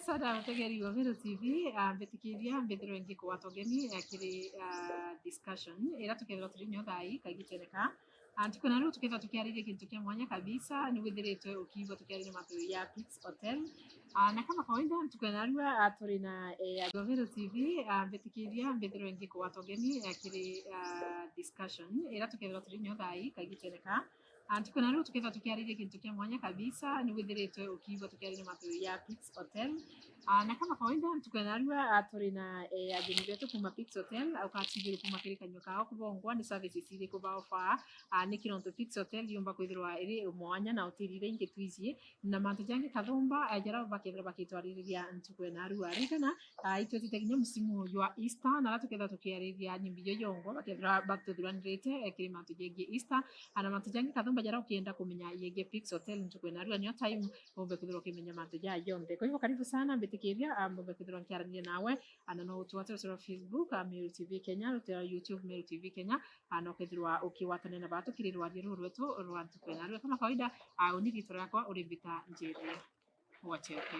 Sana mutegeri wa Meru TV mbetikiria mbethiro ingi kwa togeni akiri discussion ira tukethira turi nyothai kagiteneka tukona riu tukethira tukiariria kintu kia mwanya kabisa ni withiritwe ukiigua tukiariria matu ya Pix Hotel na kama kawaida tukona riu turi na Meru TV mbetikiria mbethiro ingi kwa togeni akiri discussion ira tukethira turi nyothai kagiteneka tukona riu tukethira tukiariria kintu kia mwanya kabisa ni withiritwe ukiigua tukiariria matu ya Pix Hotel na kama kawaida tukana riu turi na ageni betu kuma Pix Hotel au katigiri kuma kiri kanyo kao kubongwa ni services iri kuba offer ni kironto Pix Hotel yumba kwithirwa iri mwanya na hoteli ingi twizie na mantu jangi kathomba ajara bakethira bakitwaririria ntukwena riu arigana itwe titeginya musimu wa Easter na tukethira tukiariria nyimbi yongo bakethira batuthuranirite kiri mantu jengi Easter ana mantu jangi kathomba jara ukienda kumenya yenge Pix Hotel ntukwena riu anyo time bombe kwithirwa kimenya mantu ja yonde kwa hivyo karibu sana mbetikiria bombe kwithirwa nkiarania nawe ana no tuwate sur Facebook Meru TV Kenya rutera YouTube Meru TV Kenya ana kwithirwa ukiwatana na batu kirirwa riru rwetu rwa ntukwena riu kama kawaida unigito yakwa urivita njeri wachepe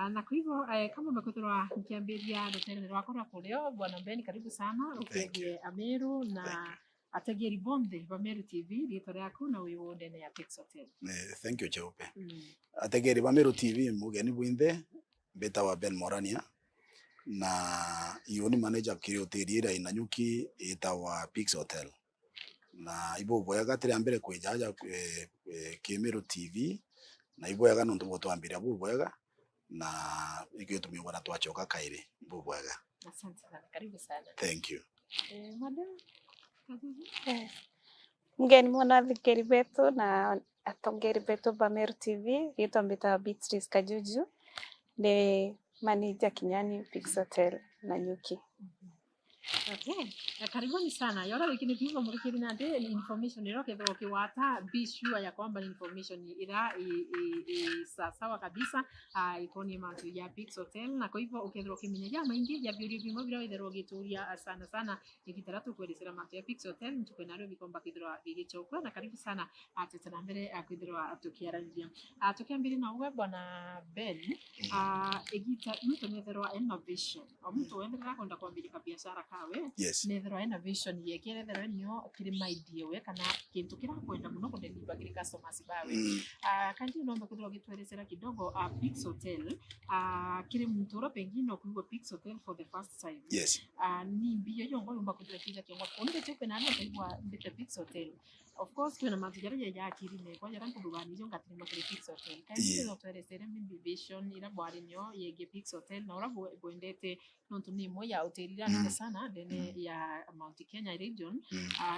na kwa hivyo kama umekwithirwa nkiambiria rutera rwako rwa kuleo bwana Ben karibu sana ukiendie Meru na ategeri bonde wa Meru TV rito ryaku na uyuonde ne ya Pix Hotel. Thank you Cheupe. Ategeri wa Meru TV mugeni bwinde beta wa Ben Morania na yoni manager kiri hoteli ira inanyuki ita wa Pix Hotel na ibo boyaga tiri ambere kwejaja ki Meru TV na ibo yaga nonto botwambira bu boyaga na ikyo tumibona twachoka kaire bu boyaga. Asante sana, karibu sana. Thank you. Madam mgeni mwana thikeri betu na atongeri betu ba Meru TV rito mbita Beatrice Kajuju de manager Kinyani Pix Hotel na Nyuki. Okay. Karibuni sana. Yora wikini tuivo murikiri na de information iroke dhwa kiwata be sure ya kwamba information ira sawa kabisa ikoni mantu ya Pix Hotel na kwa hivyo ukethirwa kimenya ya maingi ya biuri bimo bira withirwa gituria sana igitaratu kweresera mantu ya Pix Hotel ntukwena rio bikomba kwithirwa bigichokwa na karibu sana tetana mbere kwithirwa tukiarania tukiambiri na uwe bwana Ben egita mtu nethirwa innovation mtu wendelea kwenda kuambia biashara kawe yes nethirwa innovation yekere thero nyo kiri maidie we kana kintu kira kwenda muno kudeliver kiri customers bawe kandi nomba kwithirwa gitweresera kidogo Pix Hotel kiri mtoro pengine okuigwa Pix Hotel for the first time yes ni mbio yongo yumba kwithirwa kija kyangwa onde chepe na kwa mbita Pix Hotel. Of course kuna matujara ya akiri ne kwa jarangu dugani jo ngatini makere Pix Hotel kandi no tweresera vision ira bwari nyo yege Pix Hotel na ora boendete nontu ni moya hotel ira sana dene ya Mount Kenya region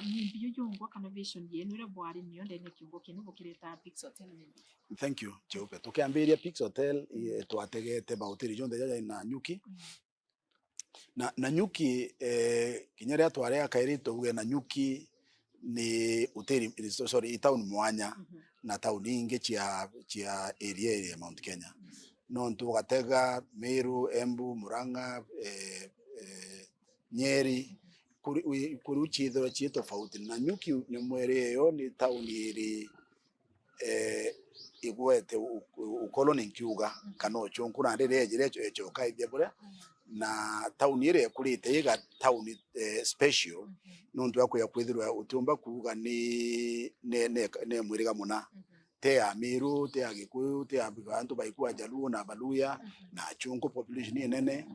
ni mbio yongo kana vision yenu ira bwari nyo dene kiungo kinu bukireta Pix Hotel ni. Thank you Cheupe tukiambiria Pix Hotel twategete ba hotel jonde jaja na Nyuki na Nyuki kinyaria twarea kairito uge na Nyuki ni hoteli town mwanya na town inge chia area ya Mount Kenya no ntugatega Meru Embu Murang'a Nyeri kuri uchithiro chi tofauti na Nyuki ni mwere yo ni town iri igwete ukoloni nkiuga kano chonkura ndere ejire choka ibebure na town ire kurite iga town special nontu yakwe yakwithirwa utumba kuuga ni ne mwiriga muna te ya Meru te ya Gikuyu te ya bantu baikuwa Jaluo na Baluya na chungu population ni nene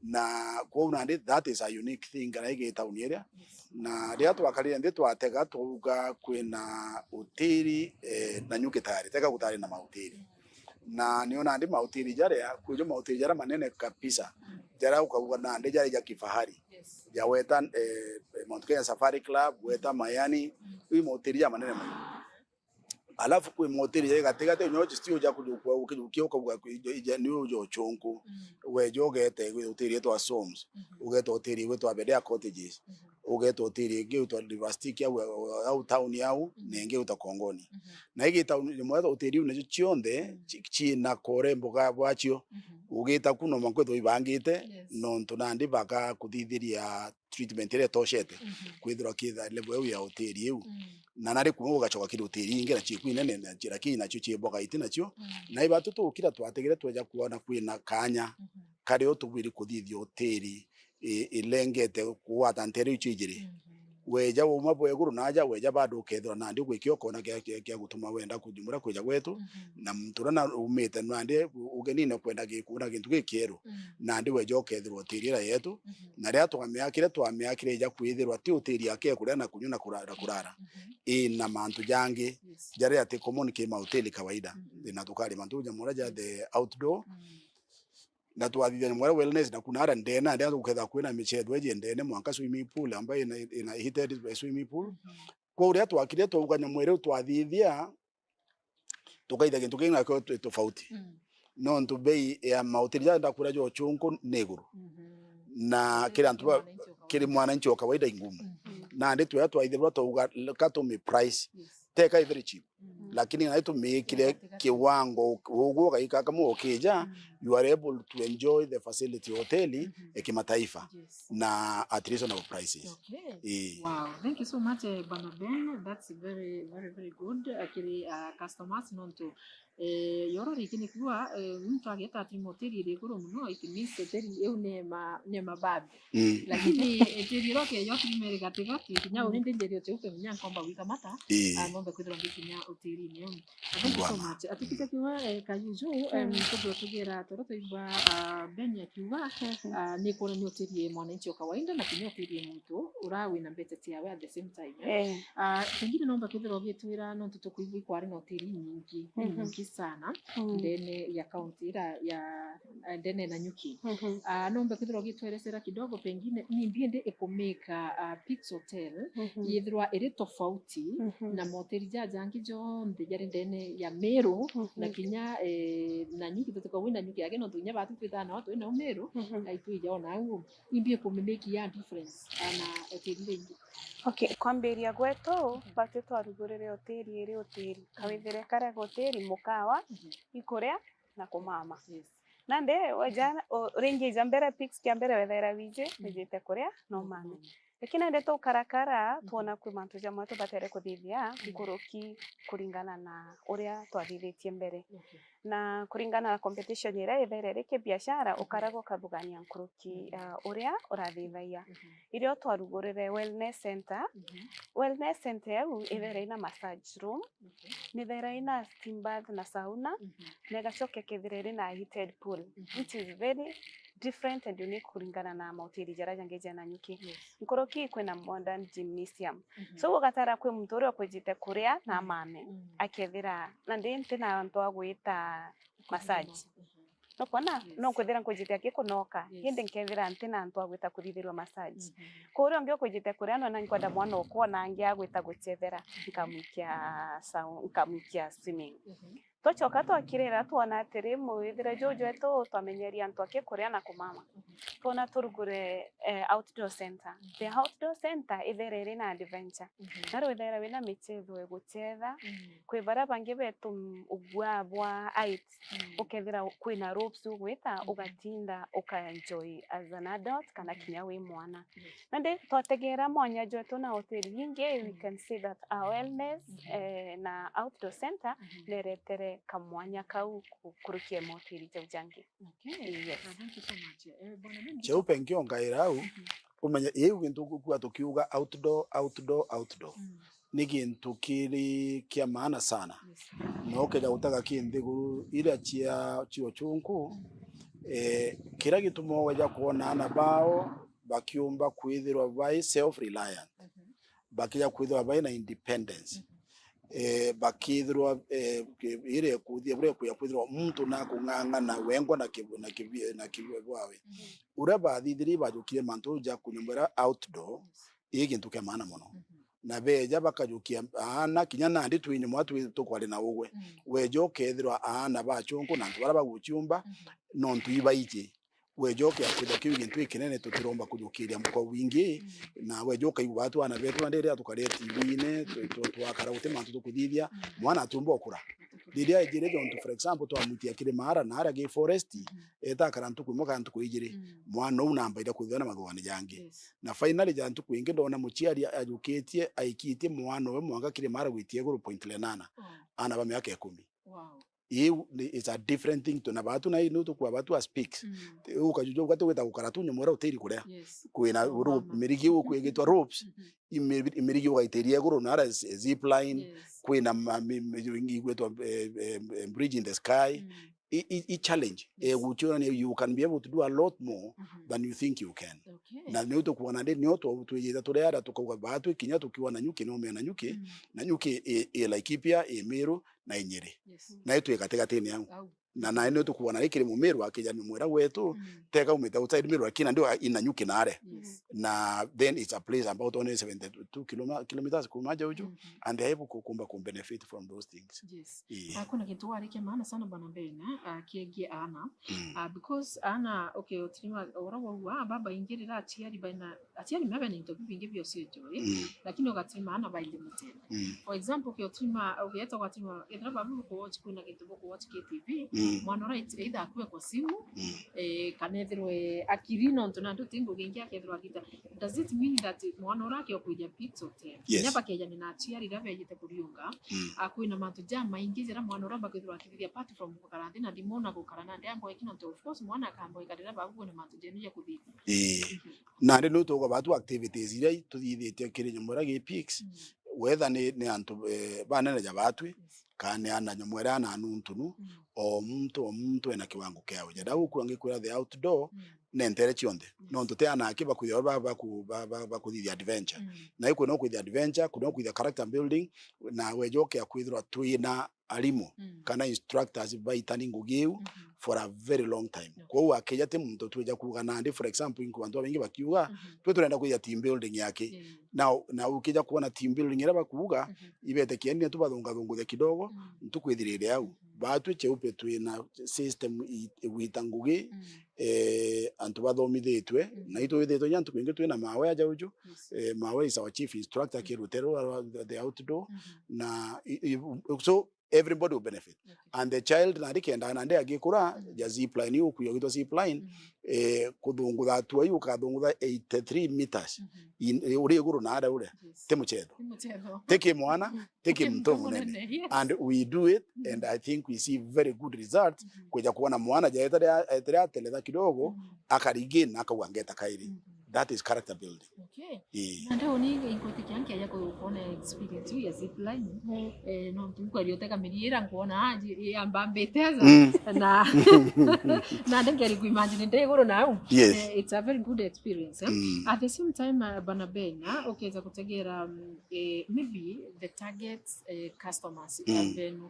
na kwa nandi that is a unique thing kana ige town area na ria twakarire ndi twatega tuga kwina hoteli na Nyuki tayari tega gutari na mahoteli na niona ndi mahoteli jare kujo mahoteli jara manene kabisa jara ukauga na ndi jara ya kifahari ya weta Mount Kenya Safari Club weta Mayani hii mahoteli ya manene alafu kwa mahoteli ya gatega nyo stio ja kujukwa ukioka kwa ni ujo chonko we jogete hoteli yetu Soms ugeta hoteli wetu Abedea Cottages ugeta hoteli ingi utwa Rivastic au town yao na ingi uta Kongoni na igi town ni mwa hoteli une chionde china kore mboga bwacho ugeta kuno mankweto ibangite no ntunandi baka kuthithiria treatment ile toshete kwithira kitha level ya hoteli yu na nari kumwe ugachoka kiri hoteli ingi na chiku inene na njira kii nacho chiboga iti nacho na ibatu tukira twategere tweja kuona kwina kanya kari otubiri kuthithia hoteli ilengete kuwata ntere ichijiri weja uma bweguru naja weja bado ukethwa nandi gwikio kona kia gutuma wenda kujumura kweja gwetu na mtura na umite nandi ugenine kwenda gikuna gintu gikieru nandi weja ukethirwa tirira yetu na ria twamiakire ija kwithirwa ti hoteli yake kuria na kunywa na kurara na mantu jangi jari ati common kima hoteli kawaida na tukari mantu jamura ja the outdoor na tuathithia mwara wellness na kuna ara ndena ndio uketha kwina michezo eje ndene mwanka swimming pool ambayo ina heated swimming pool kwa uria twakire twuganya mwere twathithia tukaitha kintu kingina kwa tofauti no ntu bei ya mahoteli ya ndakura jo chungu neguru na kila ntu kile mwananchi wa kawaida ingumu na ndi twaithirwa tuga katumi price teka very cheap lakini na itu mikire kiwango ugo kaika kama ukija you are able to enjoy the facility hoteli kimataifa na at reasonable prices. Wow, thank you so much Bwana Ben, that's very good. Akiri customers nonto yoro rikini kuwa mtu ageta ati hoteli ile kuro muno it means hoteli eu ne mababi lakini hoteli roke yote imere katika kinya urinde ndio teupe mnya kwamba wika mata ngombe kwithira ngikinya hoteli ni thank you so much atikita kiwa kayuju mtogo tugera toroto iba Ben akiwa ni kona ni hoteli mwananchi wa kawaida na kinya hoteli mtu urawi na betete yawe at the same time pengine naomba kwithira ogitwira no tutukuivu kwari na hoteli nyingi sana ndene ya county ya ndene na Nyuki nombe kwithira ogitweresera kidogo pengine ni mbiende ekomeka Pix Hotel yithirwa iri tofauti na moteri jangi jonde jari ndene ya Meru na kinya na Nyuki tutuka wina Nyuki yake no tunya batu kwithana watu ina Meru aitu ijona au imbie kumemeki ya difference na hoteli ingi. Okay, kwambiria gwetu batu twarugurire hoteli iri hoteli kawithire kare hoteli mukawa ikuria na kumama nande wajana ringi jambere Pix kiambere wethera wije nijite kuria no mame lakini ande to karakara tuona kwi mantu jamwe tubatere kuthithia nkuruki kuringana na uria twathithitie mbere na kuringana na competition ira ithere ke biashara ukarago kathugania nkuruki uria urathithaia irio twarugurire wellness center yau ithere ina massage room ni there ina steam bath na sauna na gachoke kithire na heated pool which is very different and unique kuringana na mahoteli jaraja ngeje na Nyuki nkuruki kwina modern gymnasium so ugatara kwi mtu uri kwijite kuria na mame akethira na ndinte na antu agwita massage no kona no kwithira kwijite akikunoka yende nkethira ntina antu agwita kurithirwa massage kuria ngio kwijite kuria no na nkwenda mwana okona angia agwita guchethera nkamukia swimming tochoka twakirira tuona atiri muithire jojo eto twamenyeria antu akikuria na kumama tuona turugure outdoor center the outdoor center ithere iri na adventure naro ithere wina michezo eguchetha kwi bara bangi betu ugwabwa height ukethira kwina ropes ugwita ugatinda ukaenjoy as an adult kana kinya wi mwana nande twategera mwanya joto na hoteli nyingi we can see that our wellness na outdoor center neretere kamwanya kau kurukia moteri jangi. Yes, thank you so much. Cheupe ngionga irau umenya yewe gintu kwa tukiuga outdoor ni gintu kiri kia maana sana no keja utaga kinthiguru ira chio chunku kira gitumo waja kuona na bao bakiumba kwithirwa by self reliant bakia kwithirwa by na independence bakithirwa ire kuthia bure kwithirwa mtu na kunganga na wengwa na kibwawe ura bathithiri bajukire mantu ja kunyumbira outdoor igintu kia maana muno na beja bakajukia ana kinya nandi twinyu mwatu tukwari na ugwe wejo kethirwa ana bachungu na ntwara baguchumba no ntuiba ije wejoke akuja kiwi gintu ikinene tutiromba kujukiria mko wingi na wejoka ibu watu ana betu ndere atukaria TV-ine twakara gute mantu tukuthithia mwana atumba okura diria ejire jonto for example twamutia kire mara na ara ge forest etakara ntuku moka ntuku ijire mwana unamba ida kuthana magwani jange na finally jantu kuinge ndona muchiari ajuketie aikitie mwana we mwanga kire mara gwitie guru point lenana ana ba miaka 10. Wow. It's a different thing to na batu na ino to kwa batu speaks ukajujo gwato gweta gukaratu nyomora uteri kurea kwina rope mirigi ukwegitwa ropes imirigi ugaiteria guru na zip line kwina gwetwa bridge in the sky i challenge you can be able to do a lot more than you think you can. Na ni uto kuona ndi ni uto tuyeza tureara tukauga batu kinya tukiwa na nyuki no me na nyuki Laikipia Meru na Nyeri na itu ikategatini yangu na ino tukuona ikiri mumeru akija ni mwera wetu teka umeta outside Meru akina ndio ina nyuki nare na then it's a place about only 72 kilometers kumaja uju and they able kukumba benefit from those things. Kuna kitu warike maana sana bwana Bena kiegi ana because ana okay utima ora baba ingirira atiari baina atiari mebe ni ntobi bingi byo siejo lakini ukatima ana baile mutena for example ukitima ukieta ukatima edra babu ko watch kuna kitu ko watch KTV mwana right either akue kwa simu kanethirwe akirino ntona ndutingo gengi akethirwa akita does it mean that mwana urake okuja pizza hotel nyapa keja ni na atiari rabe yite kuriunga akuina mantu jama ingizira mwana uramba kethirwa akithia apart from karantina ndimona gukarana ndambo ekino to of course mwana akambo ikarira babu na mantu jenije kuthithia na ndi nuto kwa batu activities ira tuthithite kiri nyomora ge pics whether ni antu banene ja batwi kane ana nyomwera na nuntunu o muntu ena kiwango kyao jada huku angikwira the outdoor nentere chionde no ntote ana akiba kuyo baba ku the adventure na iko no ku the adventure kuno ku the character building na wejoke akwithirwa twina alimo kana instructors baitani ngugeu for a very long time kwa akija te muntu tweja kugana ndi for example inko bantu bengi bakiuga twe turenda kuya team building yake na ukija kuona team building era bakuuga ibete kiende tubathunga kidogo ntukwithirire au batu cheupe twina system witangugi antu bathomithitwe na itu withitwe nyantu kwingi twina mawe aja uju mawe is our chief instructor kirutero the outdoor na so everybody will benefit and the child na dikenda na ndia gikura ya zip line yu kuyogitwa zip line kuthungutha tuwa yu kathungutha 83 meters uri guru na ada ure temuchedo teke mwana teke mtu munene and we do it and I think we see very good results kuja kuona mwana jaetera teletha kidogo akarigina akawangeta kairi. That is character building. Na ndio ni ingoti kyanki ya kuona experience ya zip line no mtu aliyoteka miliera kuona aje ambambeteza na ndengeri kuimagine ndegoro nao it's a very good experience at the same time bana Bena okay za kutegera maybe the target customers then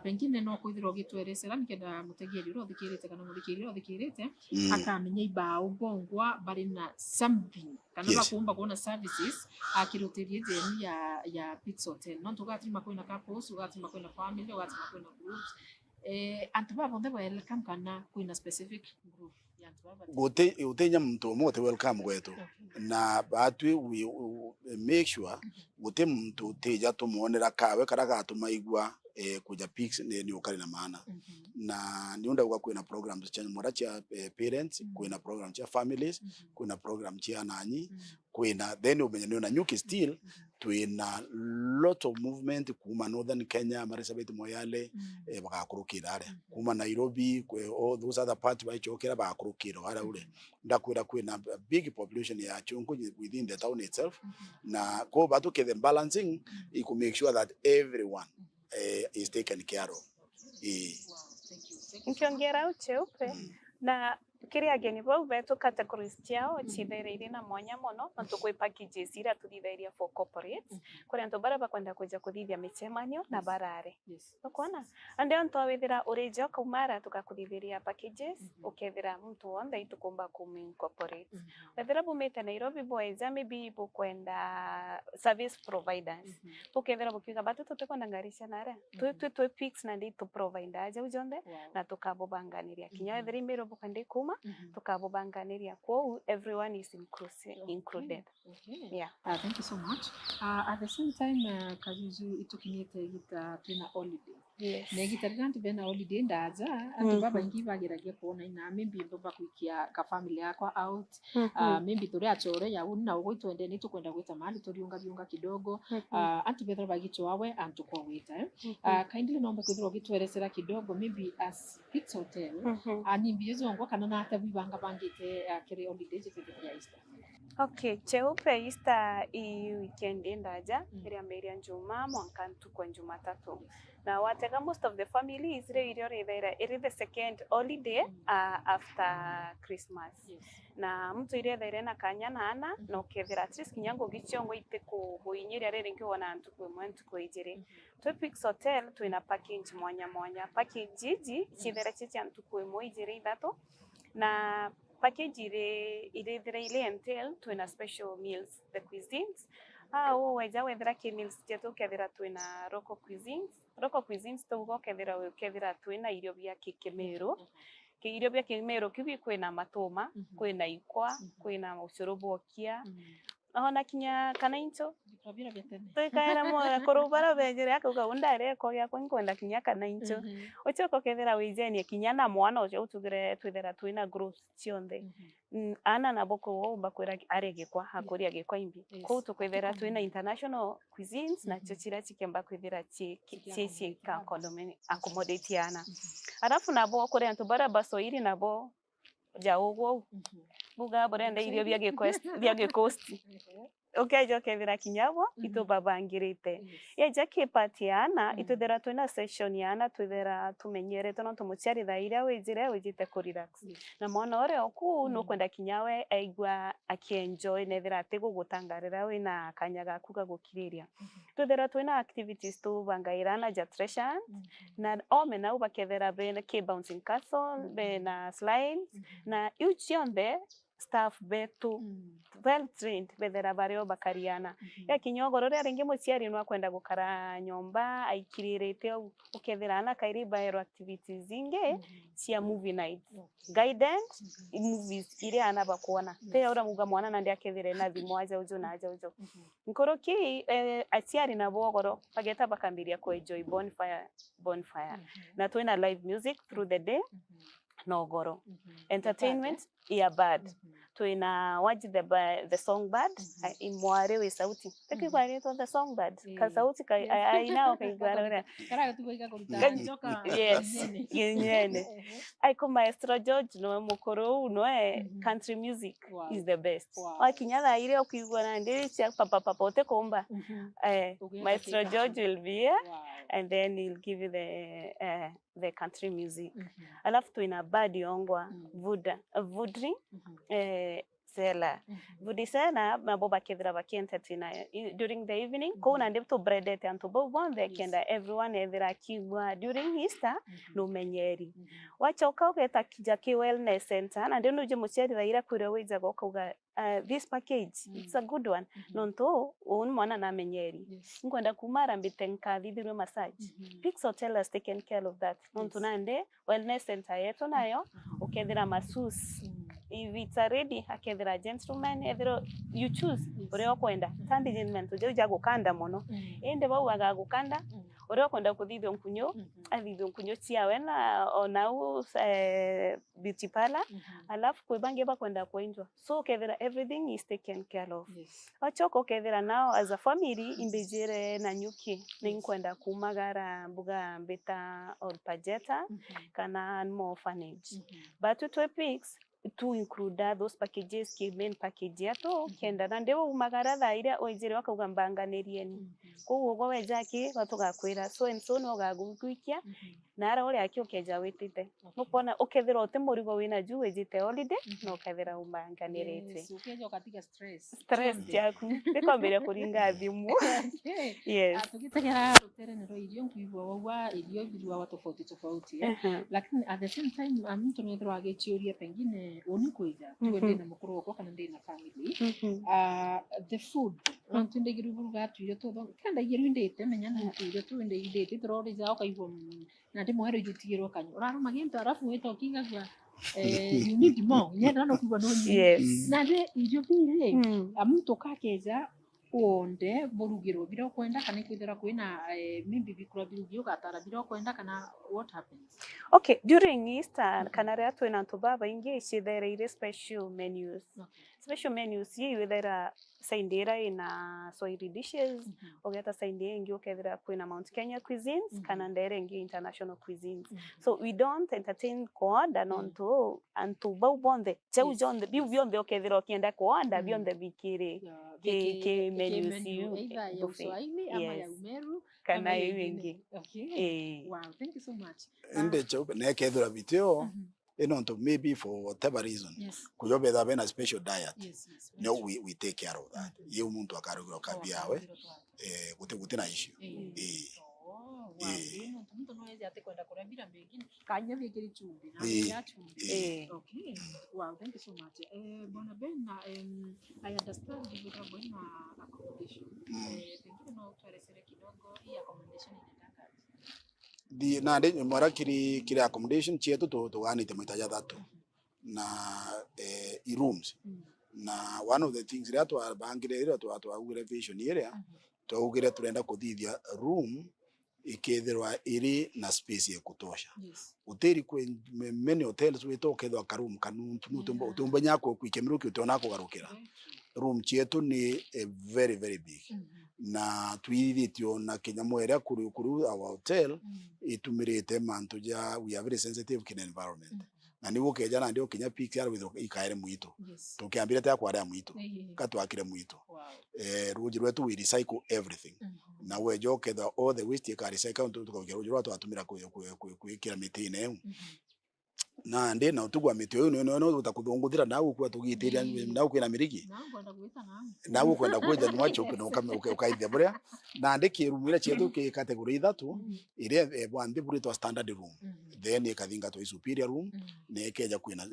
pengine no kuithiro gitweresera nikenda mutegeri ro thikirite kana muthikiri ro thikirite akamenya iba ubongwa bari na something kana bakumba kuona services akirutirie theni ya pizza hotel no tugatima kwina couples ugatima kwina family ugatima kwina groups antu babo ndebo welcome kana kwina specific group ya antu babo gutenya muntu mote welcome gwetu na batwi we make sure gute muntu teja tumuonera kawe karaga tumaigwa kuja pics ni ukari na maana na niunda kwa kwina programs cha mora cha parents kwina program cha families kwina program cha nanyi kwina then umenye na nyuki still twina lot of movement kuma northern Kenya Marsabit Moyale bakakurukira are kuma Nairobi all those other parts by chokera bakakurukira ara ure ndakwira kwina big population ya chungu within the town itself na ko batuke the balancing to make sure that everyone is taken care of. Nkiongera ucheupe na kiria geni bau betu categories ciao cithereire na mwanya mono na tukwe packages ira tuthitheria for corporates kuria antu bara bakwenda kuja kuthithia micemanio na barare ukona ande antu awithira urija kumara tukakuthithiria packages ukethira mtu wonde itukumba kumin corporate wethira bumite Nairobi boys maybe bukwenda service providers ukethira bukiga batu tutekwenda ngarisha nare tu fix na ndi tu provide aje ujonde na tukabobanganiria kinya wethira imero bukande kuma makoma tukabubanganiria kwa everyone is included. Yeah. Thank you so much. At the same time, kajuju itukinyete gita twina holiday. Yes. Negitarira ntu bena holiday ndaja antu baba ingi bageragia kuona ina maybe baba kuikia ka family yakwa out. Maybe turi achore ya uni na ugo twende ni tukwenda gwita mali turiunga kidogo. Antu bethra bagicho wawe antu kwa wita. Kindly naomba kwithirwa gitweresera kidogo maybe as Pix Hotel. Ani mbizo ngo kana na ata bibanga bangite kiri holiday jitete ya Easter. Okay, cheupe Easter hii weekend ndaja iriamberia Njuma mwanka ntukwa Jumatatu. Na watega most of the family is really the second holiday after Christmas. Na mtu ile na kanyana ana no kethira at least kinyango gichongo iteko boinyiria rere ngiona ntukwe mwantu ijire. To Pix Hotel tuina package mwanya package jiji chithera chichi ntukwe moijire ithato na package ile entail tuina special meals the cuisines weja wethera ki meals jetu kethira tuina local cuisines tugo kethira tuina irio bia kikemero irio bia kikemero kibi kwina matoma kwina ikwa kwina ucurubokia ona kinya kana into tuikaira mo korubara bejere akuga undare ko ya kwenda kinya kana into ochoko kethira wijenia kinya na mwana ucio utugire twithera twina growth cionde ana na boko wo bakwira arege kwa hakuri agekwa imbi ko tukwithera twina international cuisines na chochira chikemba kwithera chi ka accommodate ana alafu nabo kore antu bara basoiri nabo jaogo buga borenda irio bya gekosti okay kevira kinyabo ito babangirite yeja kipatiana ituthera twina session yana twithera tumenyere tono tumuciari thaira wejite ku relax na mwana ore oku no kwenda kinyawe aigwa akienjoy nethera atego gutangarira wina kanyaga kuga gukiriria tuthera twina activities tu bangairana ja treasure na omena ubakethera bena ke bouncing castle bena slides na uchiombe staff betu well trained bethera bario bakariana ya kinyogoro ria ringi muciari no kwenda gukara nyomba aikiririte ukethera na kairi baero activities zinge cia movie night guidance movies ile ana bakuona te ora muga mwana na ndia kethire na thimu aja ujo nkoroki aciari na bogoro bageta bakambiria ku enjoy bonfire na twina live music through the day nogoro entertainment earbird tuina waji the songbird imware we sauti tekibari to the songbird ka sauti ka aina okaigwara kara tuboika kuruta njoka yenyene aiko maestro George no mukoro no country music is the best akinyala ile ukigwa na ndiri cha papa pote komba maestro George will be here and then he'll give you the country music alafu tuina badi ongwa vudri sela vudisena maboba kethira bakentetina during the evening kuna ndipto bredete anto bobonde kenda everyone evira kigwa during Easter no menyeri wachoka uketa kijaki wellness center na ndino je muciari raira kure weja gokuga this package it's a good one nonto mwana na menyeri ngwenda kumara mbitenka thithirwe massage Pix Hotel has taken care of that nonto nande wellness center yetu nayo ukethira masus if it's already akethira gentleman ethiro you choose ore kwenda tandi gentleman tuje jago kanda mono ende bau agagukanda ore kwenda kuthithio nkunyo athithio nkunyo ciawe na onau beauty parlor alafu kwebange bakwenda kwenjwa so kethira everything is taken care of achoko kethira now as a family imbejere na nyuki ninkwenda kumagara mbuga beta or pajeta kana animal orphanage but to Pix to include those packages ki main package yato kenda na ndewo umagara thaira oijire wakagambanganirieni kuwo wejaki batugakwira so and so no gagukwikia nara ore akio keja witite nukona ukethira ote murigo wina juu wejite holiday no kethira umbanganirite ukeja ukatiga stress yaku bikombere kuringa thimu yes tugitegera rutere nero irio ngwigwa wagwa irio birwa tofauti lakini at the same time mtu nethero agechiuria pengine oni kuija tuende na mukuru wako kana ndina family the food antinde girubuga tuyo todo kanda girundete menyana tuyo tuinde idete turore za okaigwa na ndimo hero jutigirwo kanyo uraro magento arafu weto kinga kwa You need more. Nyenda no kuba no nyingi. Yes. Na de ijo bire. Mm. Muntu kakeja onde borugiro biro kwenda kana kwithira kwina maybe bikura birugio gatara biro kwenda kana what happens? Okay, during Easter, kana ria twina tubaba ingi icithere special menus. Okay. Special menus ye withera saindira ina Swahili dishes, ogeta saindira ingi ukethira kwina Mount Kenya cuisines, kana ndere ingi international cuisines. So we don't entertain kuonda nonto antu bau bonde. Cheu jonde biu bionde ukethira ukienda kuonda bionde bikiri. Ke menus you either ya Uswahili ama ya Umeru kana wingi. Okay. Wow, thank you so much. Ende chaupe na kethira video to maybe for whatever reason. Yes. Kujobe that a special diet. Yes. No, we take care of that. Ye umuntu akarugiro kabiawe gute na issue. Wow. Mtu noezi ate kwenda kurambira mbegini kanya bigiri chumbi na ya chumbi. Okay. Wow, thank you so much. Bwana Ben, I understand you have been accommodation. Pengine no tuelezee kidogo hii accommodation inataka. Nade mara kiri accommodation chetu to gani temetaja that na rooms. Na one of the things that bangire to ugire vision area to ugire turenda kuthithia room ikethirwa iri na space ya kutosha. Hoteli kwa many hotels weto kethwa ka room kanu utumba nyako kwikemiruki utona kugarukira. Room chetu ni very very big. Na tuithitio na kinyamwera kuri our hotel itumirite mantu ja we are very sensitive kin environment. Na niwo keja na ndio kinya picture with ikaire muito. Tukiambira ta kwa ria muito. Katwakire muito. Ruji rwetu we recycle everything. Na we joke the all the waste ka recycle tukogera ruji rwatu atumira kuikira miti ine. Na ndi na utugwa miti uyu no utakuthunguthira nawe kwa tugitiria nawe kwina miriki. Nawe kwenda kwenda nwacho kuna ukaithia buria. Na ndi kirumira chetu ke category 3 ire bwandi buri to standard room. Then ikathinga to superior room na ikeja kwina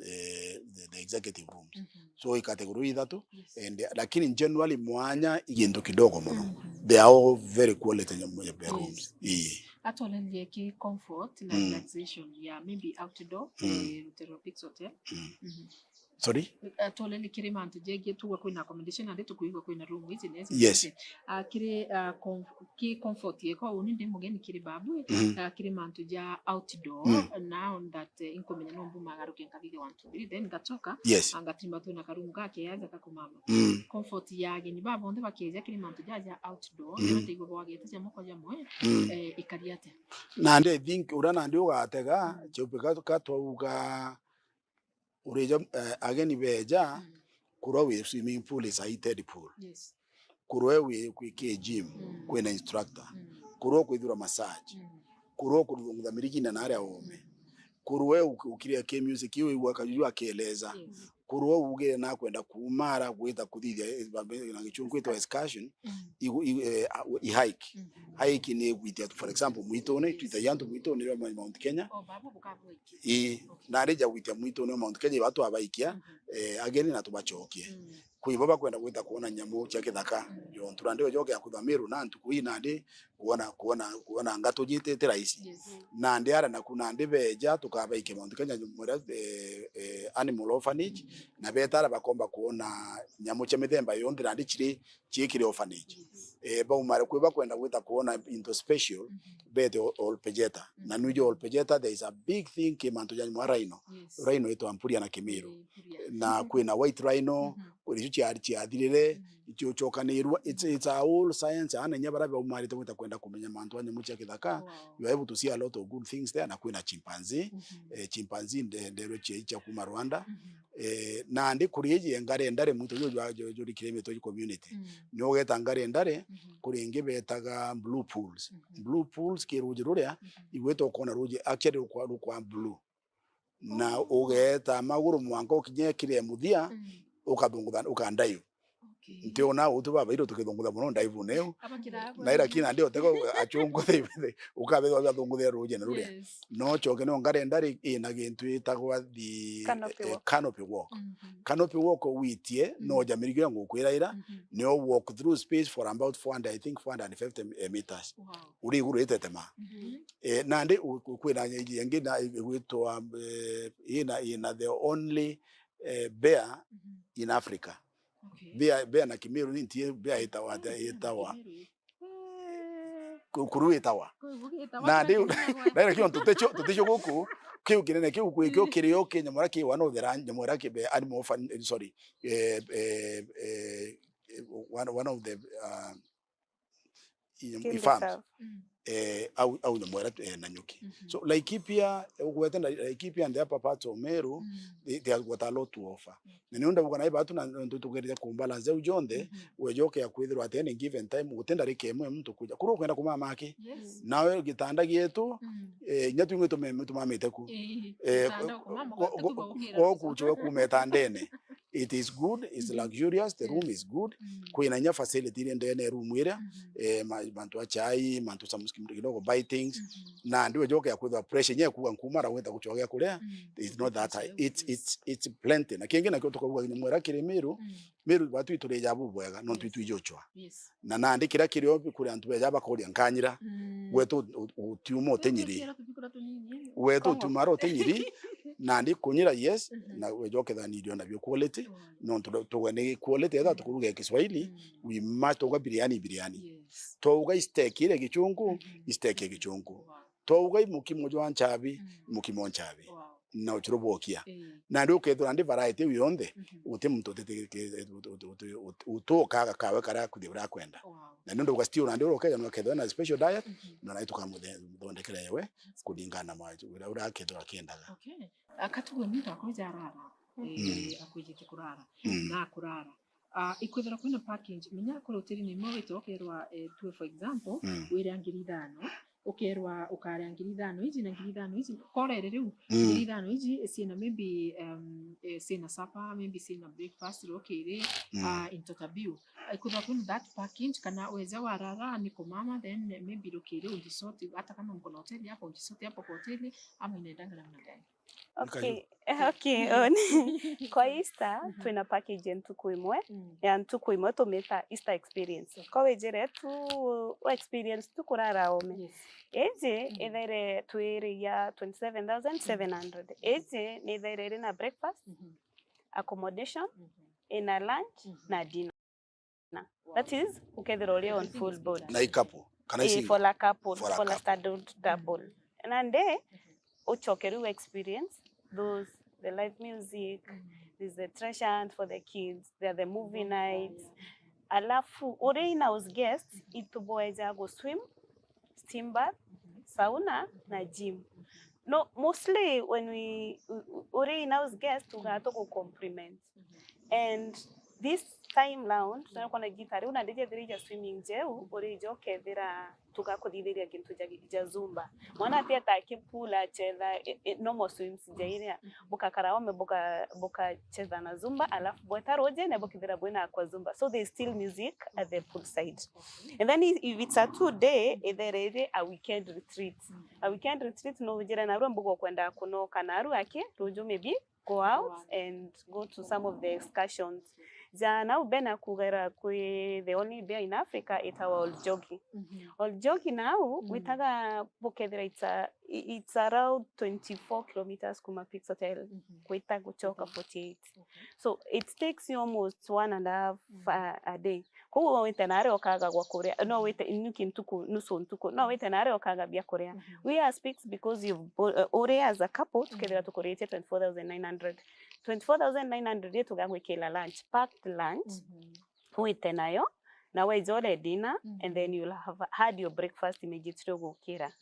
the executive rooms. So category 3 and lakini generally mwanya igindu kidogo muno. They are all very quality rooms. Atolendie ki comfort na relaxation ya maybe outdoor Ruteropix Hotel. Sorry? Atolendie kiri mantu jege tuwa kwina accommodation ande tukuiga kwina room hizi nezi. Yes. Kiri ki comfort ye kwa uninde mugeni kiri babu kiri mantu ja outdoor now that inkomenya nombu magaruke nkabige 1 2 3 then gatoka angatimba tu na karumu kake yaza kakumama. Comfort yage ni babu onde bakeja kiri mantu ja outdoor nande igwa wagete ja moko ja moe ikariate. Na ndi think urana ndi ugatega chopeka katwa ureja ageni beja kurwa we swimming pool is a heated pool. Yes. Kurwa we kwike gym kwena instructor. Kurwa kwithura massage. Kurwa kurunga miriki na area ome. Kurwa ukiria ke music iwe wakajua akieleza. Kurwa ugere na kwenda kumara kwita kuthithia na gichungu kwita excursion hike. Hike ni kwitia for example mwitone twita yantu mwitone wa Mount Kenya. Na reja kwitia mwitone Mount Kenya watu abaikia ageni na tubachokie. Kuiboba kwenda kwita kuona nyamu cha kithaka yo turande joke akuthamiru na ntukuyi nande kuona ngato jite teraisi nande ara na kuna nde beja tukabaike Mount Kenya mura animal orphanage na betara bakomba kuona nyamu cha mithemba yonthe nande chikire orphanage baumare kuiba kwenda kwita kuona into special bete all pejeta na nujo all pejeta there is a big thing kimanto ya rhino rhino ito ampuria na Kimiru na kwina white rhino kuri chia thirire icho chokanirwa it's a whole science ana nyabara ba umari kwita kwenda kumenya mantu anya mucha kithaka you are able to see a lot of good things there na kwina chimpanzee chimpanzee ndero cha kuma Rwanda na ndi kurije ngare ndare muito jo kilometer community no geta ngare ndare kuringe betaga blue pools kiruji ruria igweto kona ruji actually kwa blue na ugeta maguru mwango kinye kire muthia ukathungutha ukandayo Ntio na utu baba iro tukithungutha muno ndaivu neu. Abakira Na ira kina ndio teko achunguthe ibithe. Ukabe wa thunguthe ruje na ruria. No choke no ngare ndari ina gintu itagwa the canopy walk. Canopy walk witie no jamirigyo ngukwira ira no walk through space for about 400 I think 450 meters. Uri iguru itetema. Na ndi kwina yengi na gwitwa ina the only bear in Africa. Bear na Kimiru ntie bear itawa kuru itawa na ndi na kio tutecho guku kiu kinene kiu kio kirio kinyamura ki one of the nyamura ki be animal fan sorry one of the farms au nyamura na nyuki. So Laikipia ugwete na Laikipia and the upper parts of Meru they have got a lot to offer. Nenda bugana ibatu na tugereza kumbalance ujonde wejoke ya kwithirwa at any given time gutenda rikemwe mtu kuja kuru kwenda kumama maki nawe gitanda gietu nyatu ngwe tumamite ku kuchwa kumetandene. It is good, it's luxurious, the room is good. Kuina nya facility ndene room ira mantu achai mantu samuski kidogo buy things na ndio joke ya kwithwa pressure nye kuwa nkumara wenda kuchogea kuria. It's not that high. It's plenty na kingi na kyo tukabuga ni mwera kire Meru batu itureja bubwega no twitu ijochwa na nandi kira kirio kuri antu beja bakoria nkanyira wetu utiumo tenyiri wetu tumaro tenyiri nandi kunyira yes na wejoke thani irio na bio quality no tugene quality ya tukuruga Kiswahili we must toga biryani toga steak ile gichungu steak gichungu toga mukimo jwa nchabi mukimo nchabi na uchirobokia na ndio kethura ndi variety wionde uti mtu utoka kawe kara kudibra kwenda na ndio kwa stew na ndio okay no kethura na special diet na naitu kama ndondekera yewe kudingana maji ura kethura kendaga akatugo nita kuja rara akujite kurara na kurara ikwithira kwina package minya kuri hoteli ni mwe tokerwa tu for example wira ngirithano ukerwa ukarea ngirithano iji na ngirithano iji korere riu ngirithano iji sina maybe sina supper maybe sina breakfast rokere in total bill ikwithira kwina that package kana weza warara ni kumama then maybe rokere undisoti hata kama mko na hoteli hapo undisoti hapo kwa hoteli ama inaendanga namna gani? Okay. Kwa Easter twina package ntuku imwe ya ntuku imwe tumeta Easter experience kwa wejere tu experience tukurara ome eje ethere twiri ya 27,700 eje ni ethere na breakfast accommodation ina lunch na dinner that is ukethira uli on full board na ikapo kana isi for a couple for a standard double and then uchokeru experience those the live music there's the treasure hunt for the kids there are the movie nights alafu ore in house guests ituboeja go swim steam bath sauna na gym no mostly when we ore in house guests ugato ko compliment and this time round tunakuwa na gitari una ndeje dirija swimming jeu ore joke thira tugakuthithiria gintu ja zumba mwana pia takipula cheza normal swims jairia buka karaome buka cheza na zumba alafu bweta roje na bukithira bwena kwa zumba so there is still music at the poolside and then if it's a 2-day there is a weekend retreat no jira na rumbugo kwenda kunoka na aru ake rojo maybe go out and go to some of the excursions jana ubena kugera kwe the only bear in Africa itawa Oljogi now witaga bukethira it's around 24 kilometers kuma Peaks Hotel kuita kuchoka 48 so it takes you almost 1.5 a day ko wete nare okaga gwa kuria no wete inuki ntuku nusu ntuku no wete nare okaga bia kuria we are speaks because you ore as a couple tukethira tukurete 24,900 yetu gagwe kila lunch packed lunch wete nayo na wejole dinner and then you'll have had your breakfast immediately gukira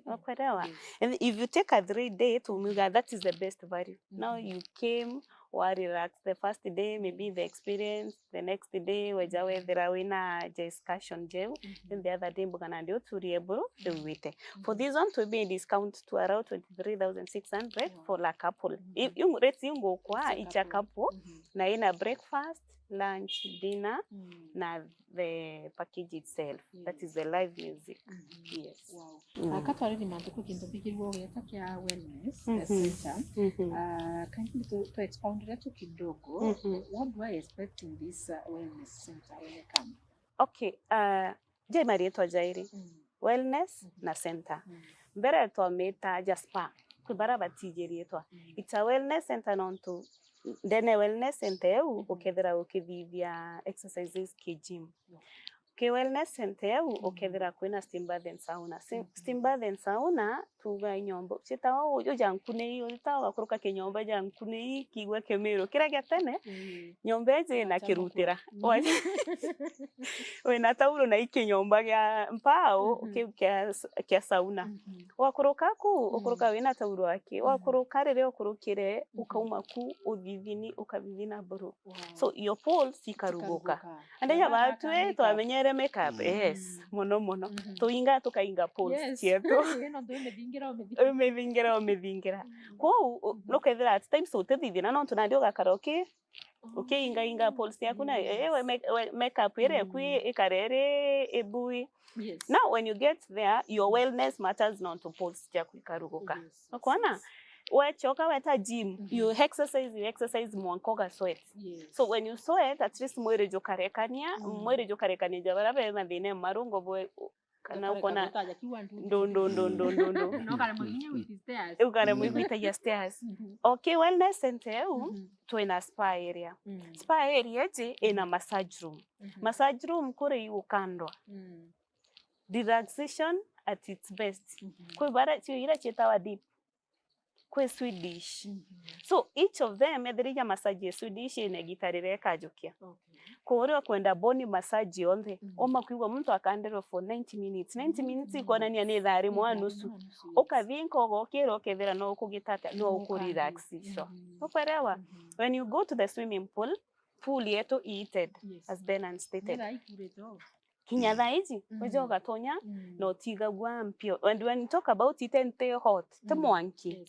okwerewa and if you take a 3-day to Muga that is the best value now you came or relax the first day maybe the experience the next day wejawe thira wina excursion jeu and the other day mbugana ndio turiable the wite for this one to be a discount to around 23,600 for a couple you rate yungo kwa each couple na ina breakfast lunch, dinner, na the package itself. That is the live music. Yes. Wow. Kata already manduku kintu bigirwo geta kia wellness center. Can you to expound that kidogo? What do I expect in this wellness center when I come? Okay. Je marietwa Jairi. Wellness na center. Mbere twameta Jaspa. Kubara batijerietwa. It's a wellness center nonto. Then a wellness center ukethera ukithithia exercises ki gym. Ke wellness center ukethera kwina steam bath and sauna. Steam bath and sauna tuga nyombo. Chitawa ujo jankune iyo itawa kuruka ke nyomba jankune kigwe kemero. Kira gatene nyomba je na kirutira. We na tauro na iki nyomba ya mpao ke sauna. Wakuruka ku ukuruka wina tauro wake. Wakuruka rere ukurukire ukauma ku udhivini ukavivina buru. So your pulse ikaruguka. Ande ya watu to amenyere makeup. Yes, mono. Tuinga tukainga pulse cietu. Umevingira. Kwa nokethira at times so tethithina no tunadio gakaroke. Okay, inga pulse yaku na makeup ere ku ikarere ebui. Yes. Now when you get there, your wellness matters not to pulse yaku ikaruguka. Ukona wechoka weta gym, you exercise mwankoga sweat. So when you sweat, at least mwere jokarekania jabara be mathine marungo boy kana ukona ndo Nokare muhinya with his stairs. Ukare muhinya ya stairs. Okay, wellness center tuina spa area. Spa area je ina massage room. Massage room kure ukandwa. Relaxation at its best. Kwa bara ira chetawa deep. Kwe Swedish. So each of them edrija massage Swedish ine gitarire kajukia. Kwa kwenda boni massage onde. Oma kuiwa mtu akandero for 90 minutes. 90 minutes ikona ni anethari mwa nusu. Okavinko gokero kevera no kugitata no kurelaxisha. Okwerewa. When you go to the swimming pool yetu heated as Ben stated. Kinyatha hizi wejo gatonya no tiga gwa mpio. And when you talk about it ente hot temwanki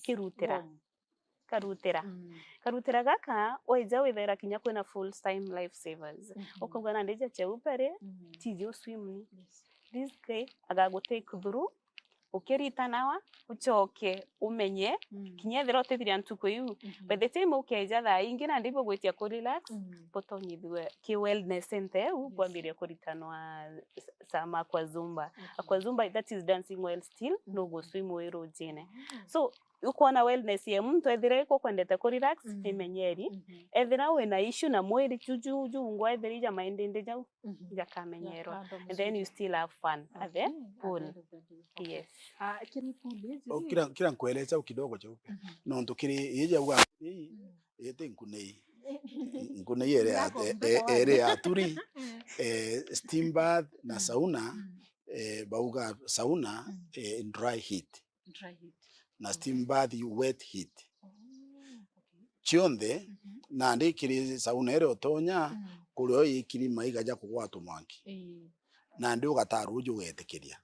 karutera gaka weja wethera kinya kwena full time life savers okogana ndeja cheupere tije swim this guy agagote kuduru ukirita nawa uchoke umenye kinya thero tethiria ntuko yu by the time ukeja tha ingina ndipo gwetia ku relax potonyithwe ki wellness center kwambiria kuritanwa sama kwa zumba that is dancing well still no go swim wero jene. So uko na wellness ye mtu ethire ko kwendete ku relax imenyeri ethira we na issue na mwiri juju ngwa ethirija mindinde jau jakamenyero and then you still have fun at the pool. Yes. Kira nkueleza kidogo cheupe no ndukiri yeja uga yete nkunei ere aturi steam bath na sauna bauga sauna in dry heat na steam bath you wet heat chionde na ndikiri sauna ere otonya kurio ikiri maiga ja kugwatu mwanki na ndi ugataru ugetekiria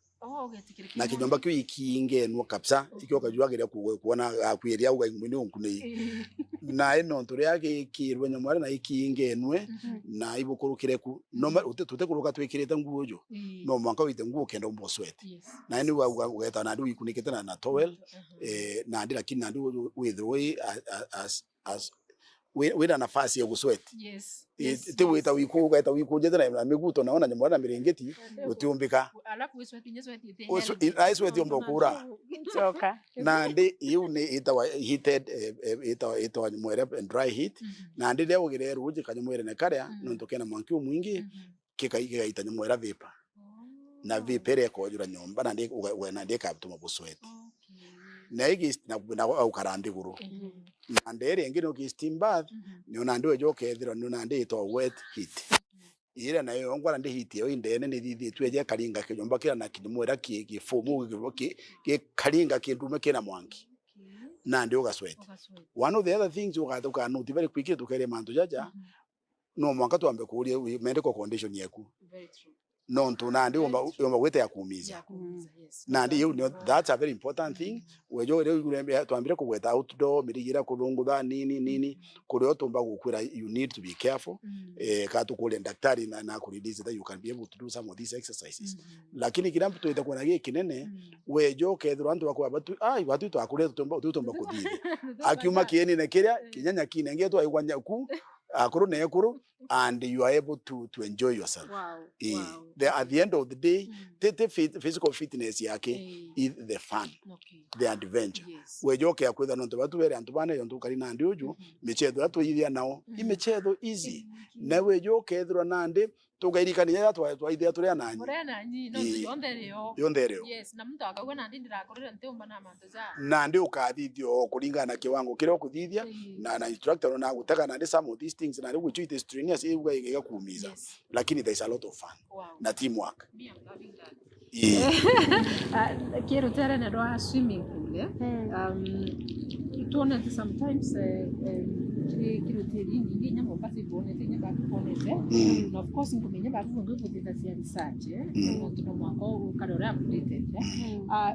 na kinyomba kyo ikiinge no kapsa ikyo kajwagira kuona akwiria uga mwini onkunei na ino nturi yake ikirwe nyamwara na ikiinge nwe na ibukurukire ku no tutekuruka twikirite nguojo no mwanka wite nguo kendo mbo sweat na ni ugeta na ndi ikunikite na towel na ndi lakini na ndi withrow as wina nafasi ya kusweat. Wita wikuga wikuje na miguto naona nyamwara mirengeti utiumbika alafu wiswetinye sweat ombo kura choka na ndi iu ni itawa heated itawa mwere and dry heat na ndi leo gire ruji kanyamwere ne karia no ntokena mwanki mwingi kika itanya mwera vipa na vipere ko jura nyomba na ndi wena ndi kaptuma busweat na igi na au karandi guru na ndere ngino ki steam bath ni na ndo joke thiro ni na ndi to wet heat ira na yo ngwara ndi heat yo indene ni thithi tweje karinga kijomba kira na kidimwera ki fomu ki karinga ki ndume kina mwangi na ndi ugasweat. One of the other things ugathuka no ti very quick tukere mantu jaja no mwanka tuambe kuria medical condition yeku very true nontu nandi umba gwete ya kuumiza nandi you know that's a very important thing wejo rero urembe twambire kugweta outdoor mirigira kulungutha nini kurio tumba gukwira you need to be careful ka tukule daktari na kurelease that you can be able to do some of these exercises lakini kila mtu ita kuona kinene wejo kethro antu bakwa batu twakure tumba kuthithia akiuma kieni na kiria kinyanya kinenge tu aikwanya ku akuru na ekuru and you are able to enjoy yourself. Wow. At the end of the day, the physical fitness yake is the fun, the adventure. Wejoke ya kwetha nonto batu bere antu bana yonto kali nandi uju michetho atu ithia nao imechetho easy na wejoke ethro nandi tugairikania ya twaithia turia nanyi muria nanyi no yondereo yes na mtu akagwa nandi ndirakorera nteumba na manto za nandi ukathithio kuringana na kiwango kile ukuthithia na instructor na gutaka nandi some of these things na rigu chuite strenuous ibuga igakuumiza lakini there is a lot of fun na teamwork quiero tere na doa swimming pool tuone sometimes kiro teri nyingi nyambo basi bone tenya ba bone na of course ngumenya ba ngo ngudita cia research no mwako ukarora updated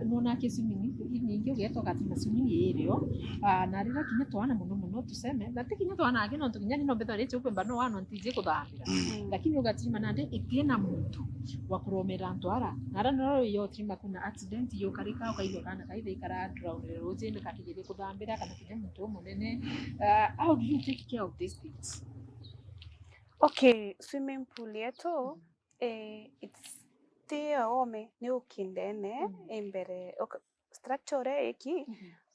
nona ke swimming nyingi ugeto kati na swimming irio na rira kinya twana muno tuseme lati kinya twana age no tukinya no betha rete upemba no wano ntije kuthambira lakini ugatima nande ikiena muntu wa kuromera ntwara nara no yo trima kuna accident yo karika ukailo kana kaithe ikara drown roje ne kakije kuthambira kana kinya muntu munene how do you take care of these things? Okay, swimming pool yetu it's ome ni ukindene imbere structure eki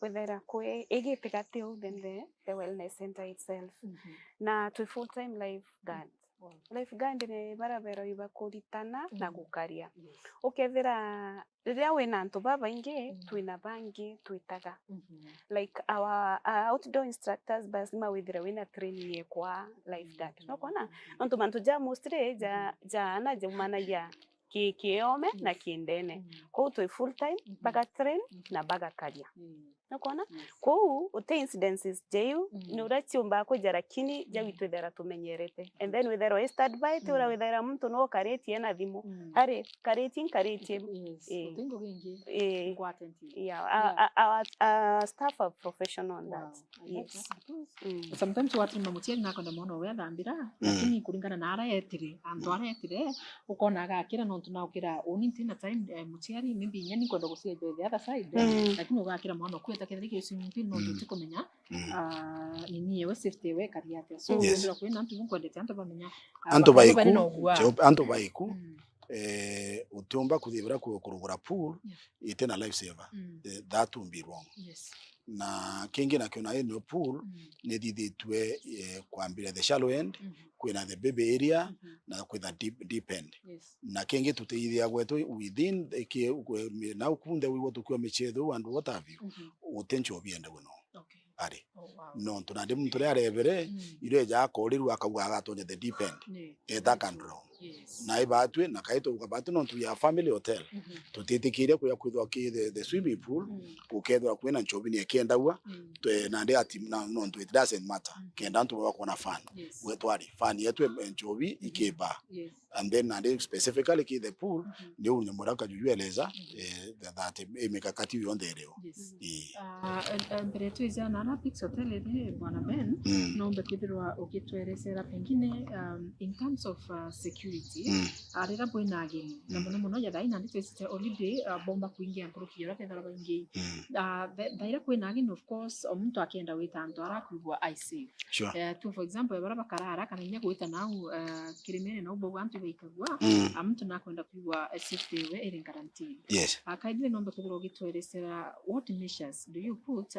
whether kwe egipigate then the wellness center itself na to full time lifeguard lifeguard ni barabara ibakuritana na gukaria ukethira riria wina antu babaingi twina bangi twitaga like our outdoor instructors bas mawithira wina training yekwa lifeguard no kona antu mantu ja mostly ja na jumana ya kiome na kindene ko to full time baga train na baga karia no kona ko ute incidences jeyu ni urachiumba ko jarakini jawitwethera tumenyerete and then with the registered by tura withera muntu no kareti ena thimu are kareti tingo gingi our staff are professional on that. Yes. Sometimes watu mamutia na kwenda mono we thambira lakini kulingana na ara etire antu ara etire ukona agakira no tunaukira oni tina time mutiari maybe nyani kwenda gusia the other side lakini ugakira mono kweta kethirike swimming pool no tukomenya nini we safety we kariate so ndio kwenda antu kwendete antu bamenya antu baiku utumba kuthibira kurugura pool itena life saver that will be wrong na kingi na kiona eno pool ni thithitwe kwambira the shallow end kwina the baby area na kwina deep end na kingi tuteithia gwetu within na ukunde wiwo tukwa michetho and what have you utencho bienda guno ari no tunande muntu ria rebere ire ja koriru akabwa agatonye the deep end eta kandro na ibatwe na kaito ukabatu no ya family hotel tutitikire kuya kwithwa ki the swimming pool ukethwa kwina nchobi ni ekendawa na ndi ati no it doesn't matter kenda ntu bako na fan wetwari fan yetu nchobi ikeba and then and specifically ki the pool ndio unyomoraka jujueleza that imekakati yondereo mberetu izana na Pix Hotel ile bwana Ben naomba kwithirwa ukitweresera pengine in terms of security arira bwina ageni na muno ya daina nditwesite holiday bomba kuingia nkurukira pethara baingi daira kwina ageni of course omuntu akienda wita antu arakuigwa IC to for example ebara bakarara kana nya gwita nau kirimene na ubo antu beikagwa amuntu nakwenda kuigwa safety we in quarantine akaidile naomba kwithirwa ukitweresera what measures do you put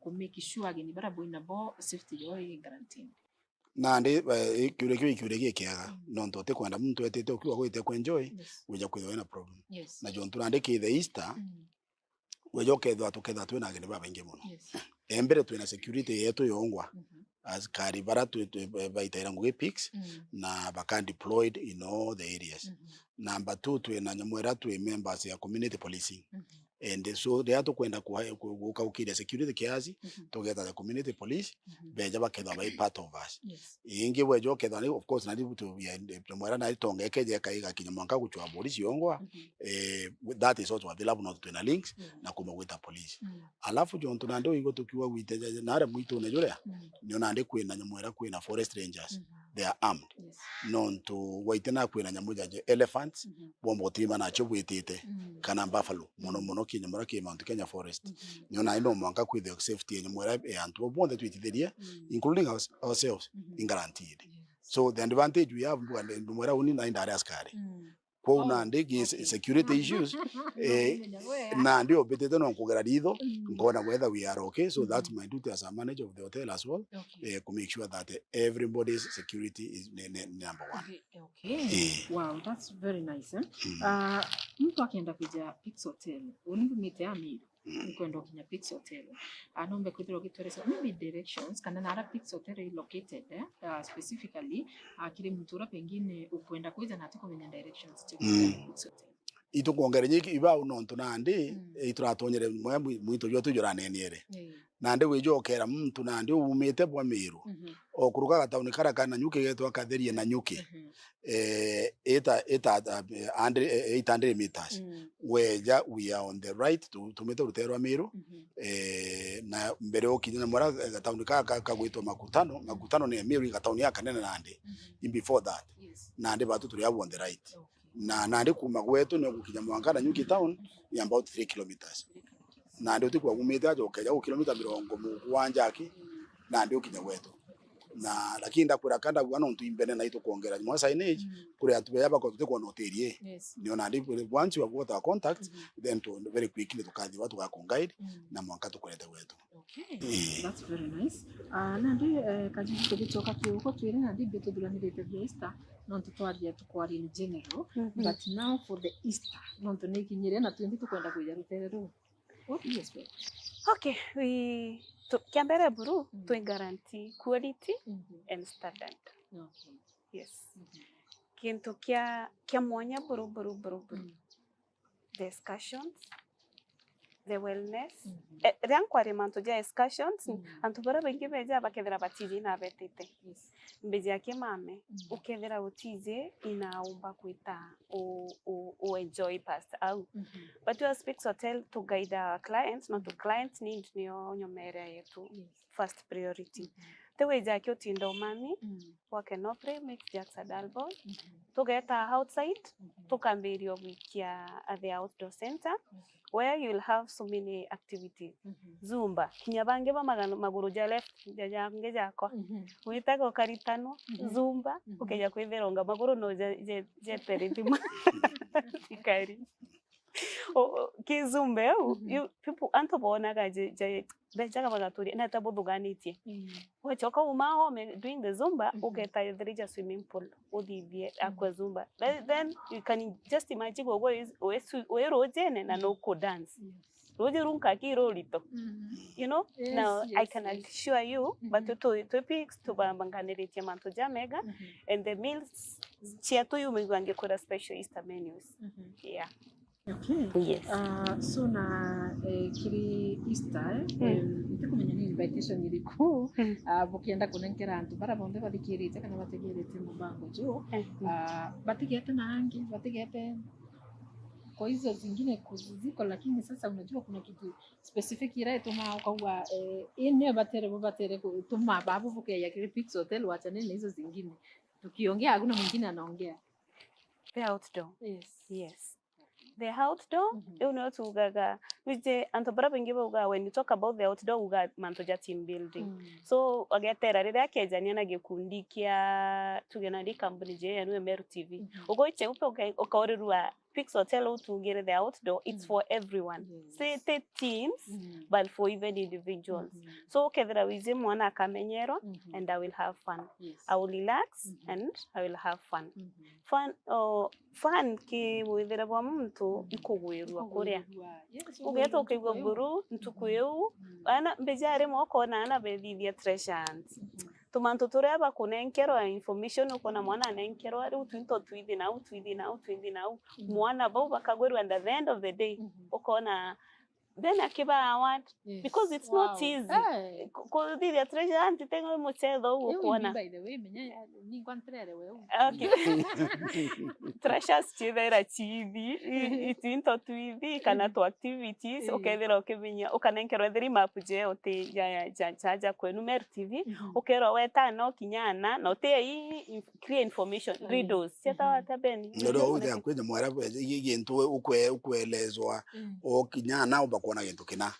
to make sure ageni bara bwina bo safety yo in quarantine nandi kiure kiaga no ntote kwenda muntu etete ukiwa gwite kwenjoy uja kwithwa na problem na jontu nandi ki the Easter wejo kethwa tuketha twina ageni baba ingi muno embere twina security yetu yongwa as kari bara tu baitaira nguge Pix na baka deployed in all the areas number 2 twina nyamwera twi members ya community policing and so they have to kwenda kukaukira security kiasi together the community police beja baketha by part of us ingi wejo ketha ni of course na dibutu ya mwera na itongeke je kaiga kinyamanka kuchwa polisi yongwa that is also available not to na links na kumwita police alafu jonto nando igo tukiwa wite na ara mwito ne jore nyo nande kwina nyamwera kwina forest rangers they are armed non to waite na kwina nyamuja elephants bombo tima na chobwitite kana buffalo mono kinyamura ki Mount Kenya forest nyo na ino mwanka with the safety nyamwera and to bonde twititheria including ourselves in guaranteed so the advantage we have mwera uni na indare askari kwa una ndege security issues na ndio betete no kugera ritho ngona whether we are okay so that's my duty as a manager of the hotel as well to make sure that everybody's security is number one. Wow, that's very nice. Mtu akienda kuja Pix Hotel ulimite Amiru kwenda kunya Pix Hotel anombe kwithira gitweresa maybe directions kana nara Pix Hotel located specifically kile mtura pengine ukwenda kuiza na tukomenya directions to Pix Hotel itukwongere nyiki iba unonto nandi ituratonyere mwe mwito yo tujorane niere nande wijokera muntu nandi umite bwa Miru okuruka gatauni karakana nyuke geto akatherie na nyuke eta 800 meters weja we are on the right to mete rutero Miru na mbere okinya mora gatauni kagwito makutano ne Miru gatauni akanene nandi in before that nandi batu turi on the right na nandi kuma gwetu ne gukinya mwangana nyuki town ni about 3 kilometers nandi utikwa gumita jokeja ku kilomita 70 aki nandi ukinya gwetu na lakini ndakura kanda bwana untu imbene na ito kuongera mwa signage kuri atubeya bako tutikwa no terie ni nandi once you have got contact then to very quickly tukathi watu ga guide na mwanka tukolete gwetu. That's very nice. Nandi kaji tugitoka kiuko twire nandi beto dulanirete Easter non tutwaria tukwari in general but now for the Easter non tunikinyire na twindi tukwenda kuja ruterero. What do you expect? Okay, we kiambere buru to guarantee quality and standard. Yes. Kintu kia mwanya buru the excursions, the wellness rankwari manto ja excursions antubara bengi beja bakethera batiji na betete mbeja yake mame ukethera utize inaomba kuita o enjoy past out but you Pix Hotel to guide our clients not to clients need niyo nyomere yetu first priority the way yake utindo mami wake no pre mix jacks adalbo to get outside to kamberio wikia at the outdoor center where you will have so many activities. Zumba, kinyabange ba maguru ja left jajange jako. Uitako karitano, zumba, ukeja kweveronga maguru no je peritima. Ikari. Ki zumba you people anto bona ga je bejaga bagaturi na tabodo ganitie. Wachoka umao doing the zumba uketa the swimming pool odivie akwa zumba. Then you can just imagine go is we rojene na no ko dance. Roje runka ki rolito. You know? Now I can assure you but to Pix to banganere manto jamega and the meals chiato you mwange kora special Easter menus. Yeah. Okay. Yes. So na kiri Easter ntikumenya ni invitation iliku bukienda kunenkera antu bara bonde bathikirite kana bategerete mubango jo batigete nangi batigete kwa hizo zingine kuziko lakini sasa unajua kuna kitu specific ira etuma kwa ine batere kutuma babu buke ya kiri Pix Hotel wachane na hizo zingine tukiongea hakuna mwingine anaongea the outdoor. Yes. The outdoor, you know, to gaga, which the antobrabingiba when you talk about the outdoor, uga mantoja team building. So agetera rida kejania na gekundikia tugena di company je anu Meru TV. Ugo iche upe okaorerua Pix Hotel to get the outdoor. It's for everyone. Say teams, but for even individuals. So kedra wize mwana kamenyero and I will have fun. I will relax and I will have fun. Fun ki withera bwa muntu ikugwirwa kuria ugeto ukigwa buru ntukuyeu ana mbejare moko na ana bethithia treasures tumantu tureba kunenkero information uko na mwana anenkero ari utwinto twithina mwana bau bakagwerwa at the end of the day uko na then akiba award because it's not easy. Ko didi treasure anti tengo mchezo huo kuona. By the way, menya ni kwantrere wewe. Okay. Treasures chivera chivi, itinto tuivi kana to activities, ukethira ukivinya ukanenkerwa thiri map je ote ya jaja kwenu Mer TV, ukero wetano kinyana na ote hii clear information riddles. Cheta watabeni. Ndio ude kwenya mwara yintu ukwelezwa o kinyana ubakona gintu kina.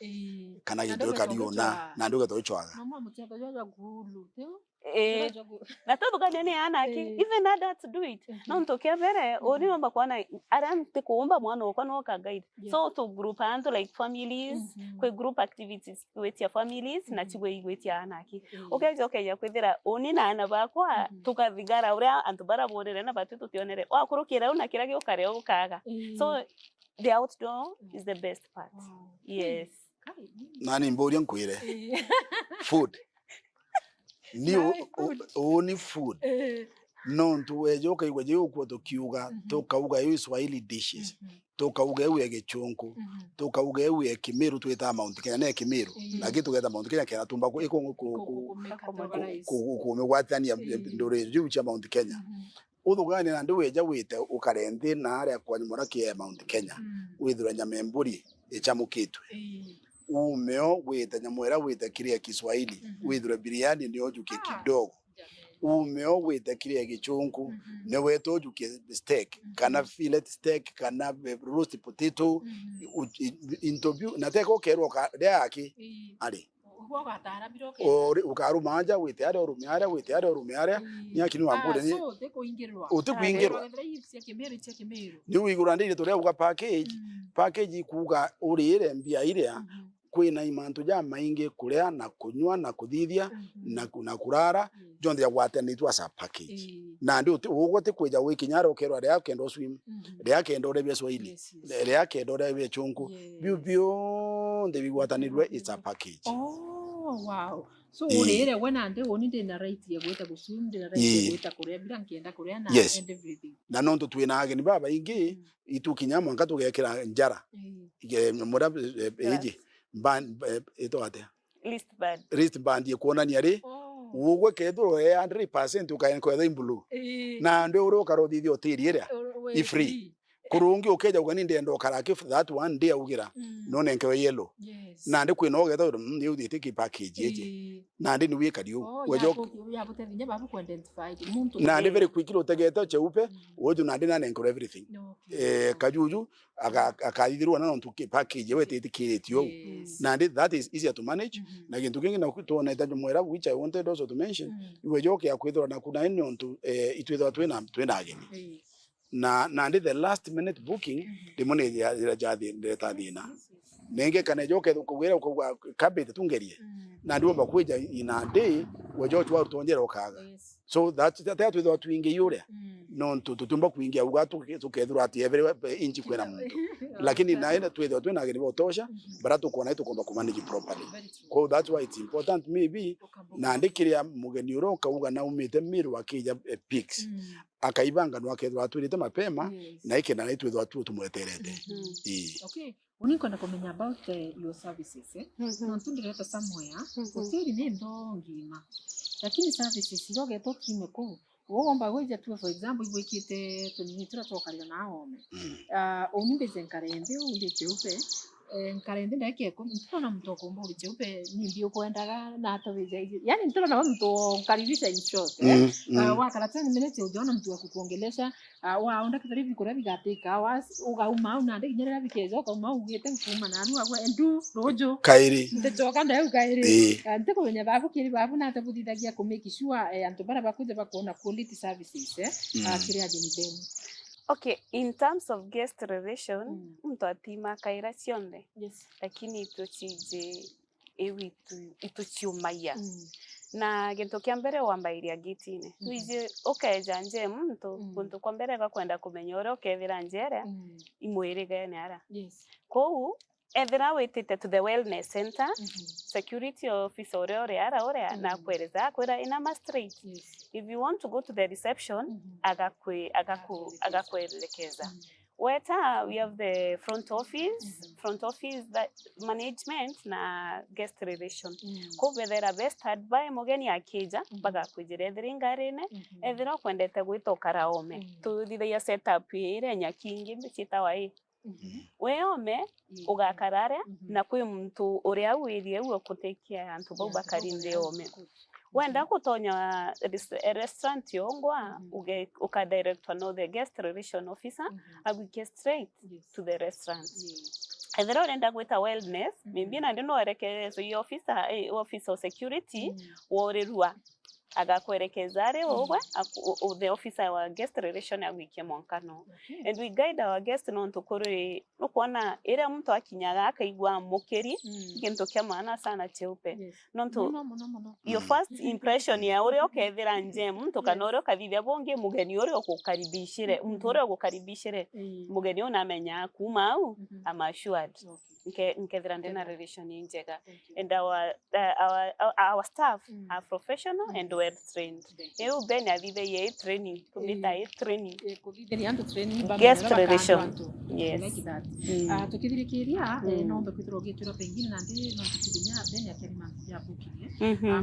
Kana gintu kadiona na ndio gatochwaga. Mama mutego jojo gulu teo. Na todo gani ana aki even adults do it. Na ntokea vere ori omba kwana arante kuomba mwana okwana oka guide. So to group and like families, kwe group activities with your families na chigwe with your anaki. Okay ya kwithira oni na ana bakwa tukathigara uria antubara borere na batu tutionere. Wakurukira una kira giukare ukaga. So the outdoor is the best part. Yes. Nani mbori nkwire. Food. Ni only food. No tuweje ukaiweje ukwo tukiuga tukauga yo Swahili dishes. Tukauga yo gechonko. Tukauga yo Kimiru twita Mount Kenya na Kimiru. Na gitu geta Mount Kenya kera tumba ko iko ku megwatania ndore ju cha Mount Kenya. Uthugani na nduweja wite ukarendi na aria kwa nyumora kie Mount Kenya. Withura nyamemburi echamukitwe. Umeo wita nyamwera wita kiria Kiswahili withura biriani ndio juke kidogo. Umeo wita kiria gichungu ne weto juke steak kana fillet steak kana roast potato interview nateko kero ka deaki ali ori ukarumanja wita ari orumiara nyakini wambure ni utikuingirwa ni wigurandire toria uga package kuga urire mbia ile kwina imantu ja maingi kurea na kunywa na kuthithia na kurara jonde ya gwatanitwa sa package na ndio ugote kweja wikinyara ukerwa ria kendo swim ria kendo rebia Swahili ria kendo rebia chungu bio nde bigwatanirwe it's a package. Oh wow. So urire wena nde woni de na right ya gweta gusum de na right ya gweta kurea bila nkienda kurea na and everything. Na nonto twina ageni baba ingi itukinyamwa ngatugekira njara ige mura eji band ito ate list band yekuona ni ari ugwe kedro 100% ukaenko the blue na ndio uro karodithio otiri ira i free kurungi ukeja ugani ndendo karake that one day ugira none nke yellow na ndi kwino getho ni uthite ki package eje na ndi ni wika dio wejo ya butevinya babu ku identify muntu na ndi very quickly utegeto cheupe wojo na ndi na nenko everything kajuju akathirwa na ntu ki package wete itikitio na ndi that is easier to manage na kintu kingi na kutuona itajo mwera which I wanted also to mention wejo ke akwithwa na kuna ino ntu itwithwa twina ageni na ndi the last minute booking demone ya jadi ndeta thina nenge kana joke kuwera kwa kabete tungerie na ndio bakweja ina day wejo twa rutongera okaga so that twithwa twinge yure no tutumba kuingia ugatu tukethura ati every inchi kwena muntu lakini naenda twithwa twina ageni botosha baratu kuona itu komba kumanage properly so that's why it's important maybe na ndikiria mugeni uro kauga na umite miru akija pics akaibanga no akethwa atwirite mapema na ikena na itwithwa tumweterete okay uniko na komenya about your services no tundireta somewhere hoteli ni ndongima lakini services zoge to kimeko womba weja tu for example ibwikite tunitira tokaria naho onimbe zenkarende unde cheupe nkarende ndake ko ntona mtoko mbo cheupe nimbio kwendaga na ataweja yani ntona na mtu karibisha in short wakala 10 minutes ujiona mtu wa kukuongelesha waonda kitarivi kura bigateka ugauma unande kinyera bikezo kama ugete mfuma na anu agwa endu rojo kairi ndechoka ndayo kairi ndiko wenya babu kiri babu na tabudithagia ku make sure antu bara bakuja bakona quality services kiri ageni demu. Okay, in terms of guest relation, mtu atima kaira sionde. Lakini ituchije ituchiumaya. Na gento kia mbere wambairia gitine. Wije janje mtu kwa mbere gakwenda kumenyora ukethira njere imwirige ne ara. Kou ethira witite to the wellness center security officer ore na kwereza kwera ina straight. If you want to go to the reception agakwerekeza Weta, we have the front office that management na guest relation. Kubethera best advice mugeni akija baga kwijire thiringarine ethira kwendete gwito karaome tuthithagia setup ire nyakingi mbicita wai weome ugakarare na kwi muntu uria wirie uo kutekia antu bau bakarinde ome wenda kutonya restaurant yongwa ukadirectwa no the guest relation officer agwike straight to the restaurant. Ethera urenda gwita wellness maybe na ndino erekezo i officer of security worirua agakwerekeza ri ogwe the officer wa guest relation agwike monkano and we guide our guest no ntukuri nukuona ire muntu akinyaga akaigwa mukeri kintu kia maana sana cheupe nontu your first impression ya uri okethira nje muntu kana uri okathithia bonge mugeni uri okukaribishire muntu uri okukaribishire mugeni unamenya kuma au am assured nkethira ndena relation njega and our staff are professional and well trained. Eu ben avive ye training kumita ye training guest relation. Yes, like that. Tukithirikiria nombe kwithirwo gitwira pengine na ndi no tukinya ben akirima ya booking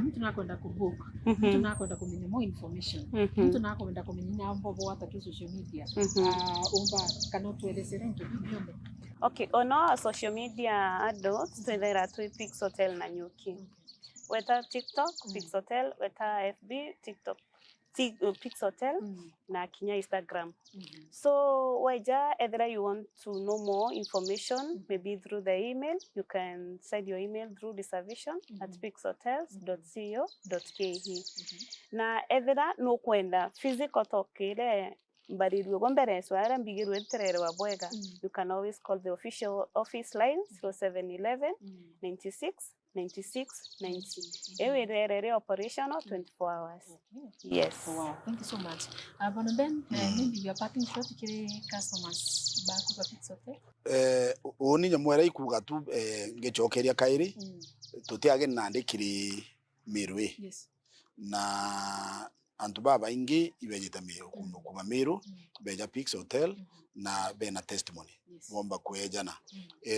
mtu nakwenda kubook mtu nakwenda kumenya more information mtu nakwenda kumenya mbobo hata tu social media umba kana tuelezere ntu biombe. Okay, ono social media adults twethera twi Pixotel na Nyuki. Weta TikTok, Pixotel, weta FB, TikTok, Pixotel, na kinya Instagram. So, waja, either you want to know more information, maybe through the email, you can send your email through reservations@pixhotels.co.ke. Na either no kwenda physical talk ile mbariru gombere swara mbigirwe terere wa bwega. You can always call the official office line 0711 96 96 90. Every operational 24 hours. Yes. Wow, thank you so much. But then maybe you are parting shot to customers back to Pixotel. Oni nyamwera ikuga tu ngechokeria kairi tutiage nandikiri mirwe. Yes. Na antu baba ingi ibejeta miru kuma miru beja Pixotel na bena testimony womba kwejana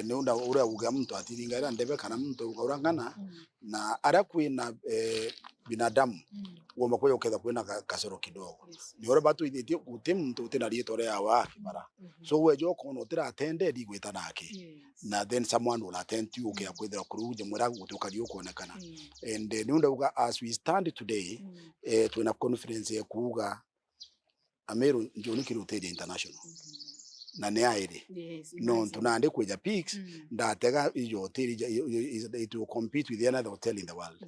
neunda ure uga mtu atiringa ndebe kana mtu urangana na ara kwina binadamu womba kwe uketha kwina kasoro kidogo ni ore batu ithiti utimtu utina rietore yawa kibara so wejo kono utira atende digwita nake na then someone will attend to you okay akwithira kuruje mwera gutukari ukonekana and neunda uga as we stand today twina conference ya kuuga Ameru njoni kiruteri international na neaire no tunande kweja Pix ndatega iyo hotel it will compete with any other hotel in the world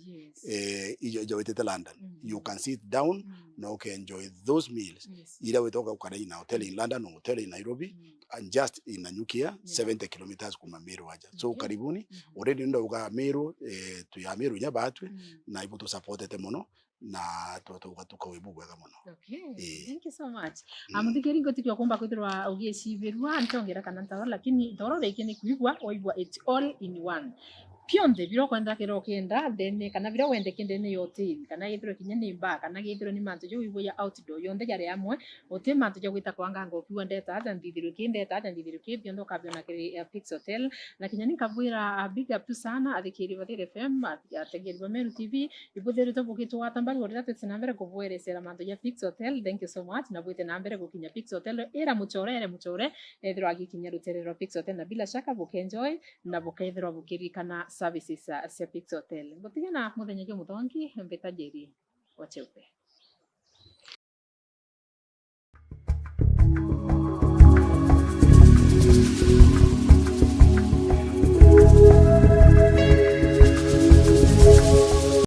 iyo wetete London you can sit down no okay enjoy those meals ila wetoka ukana ina hotel in London or hotel in Nairobi and just in Nanyukia 70 kilometers kuma Meru waja so karibuni already ndo uga Meru tuya Meru nyabatwe na ibo to support mono na tukawibugwega muno. Okay, thank you so much. Amuthikiri ngotikio kumba kwithirwa ugiecibirwa ntongera kana ntaro lakini ndoro reke ni kuigwa oigwa it's all in one. Pionde biro kwenda kero kenda then kana biro wende kende ne hotel kana yithiro kinya ni bar kana yithiro ni manto jo ibo ya outdoor yonde yare amwe ote manto jo gwita kwanga ngo kiwa ndeta ata ndithiro kinde ata ndithiro kibyo ndo kabiona kiri Pixotel na kinya ni kabwira big up tu sana athikiri Vatire FM ategeri ba Meru TV ibo thero to bukito watambali wora tete nambere kubwere sera manto ya Pixotel. Thank you so much na bwite nambere gukinya Pixotel era muchore ethiro agikinya ruterero Pixotel na bila shaka bukenjoy na bukethiro bukirikana services cia Pixotel. Ngotigana muthenya jo muthongi mbeta jeri wacheupe.